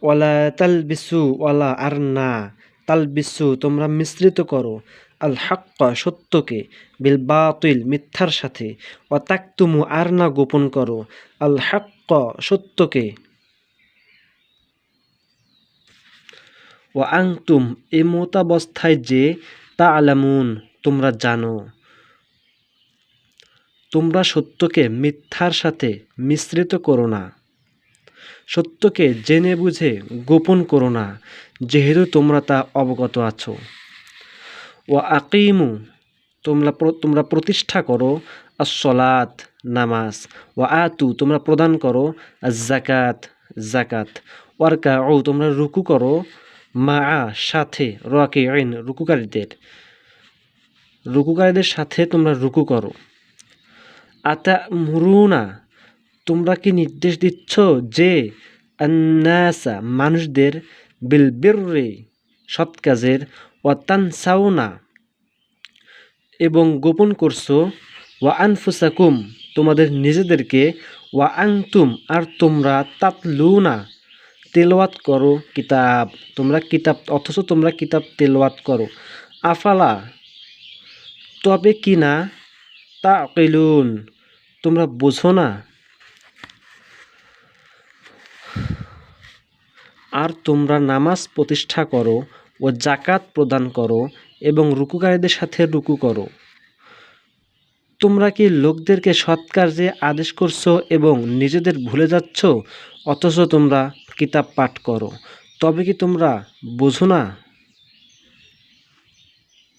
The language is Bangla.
ওয়ালা তালবিসু ওয়ালা আর না তালবিসু তোমরা মিশ্রিত করো আল হাক্কা সত্যকে বিল বাতিল মিথ্যার সাথে ওয়া তাকতুমু আর না গোপন করো আল হাক্কা সত্যকে ওয়া আনতুম এ মতাবস্থায় যে তা'লামুন তোমরা জানো। তোমরা সত্যকে মিথ্যার সাথে মিশ্রিত করো না, সত্যকে জেনে বুঝে গোপন করো না, যেহেতু তোমরা তা অবগত আছো। ওয়া আকিমু তোমরা প্রতিষ্ঠা করো আস-সলাত নামাজ, ওয়া আতু তোমরা প্রদান করো আজ-যাকাত যাকাত, ওয়ারকাউ তোমরা রুকু করো মাআ সাথে রাকিঈন রুকুকারীদের সাথে তোমরা রুকু করো। আতা'মুরুনা তোমরা কি নির্দেশ দিচ্ছ যে আন্নাসা মানুষদের বিল বিররি সৎ কাজের ওয়া তানসাউনা এবং গোপন করছো ওয়া আনফুসাকুম তোমাদের নিজেদেরকে ওয়া আনতুম আর তোমরা তাতলুনা তেলাওয়াত করো কিতাব অথচ তোমরা কিতাব তেলাওয়াত করো। আফালা তবে কি না তাকিলুন তোমরা বোঝো না। আর তোমরা নামাজ প্রতিষ্ঠা করো ও যাকাত প্রদান করো এবং রুকুকারীদের সাথে রুকু করো। তোমরা কি লোকদেরকে সৎ কাজে আদেশ করছো এবং নিজেদের ভুলে যাচ্ছ, অথচ তোমরা কিতাব পাঠ করো। তবে কি তোমরা বোঝো না?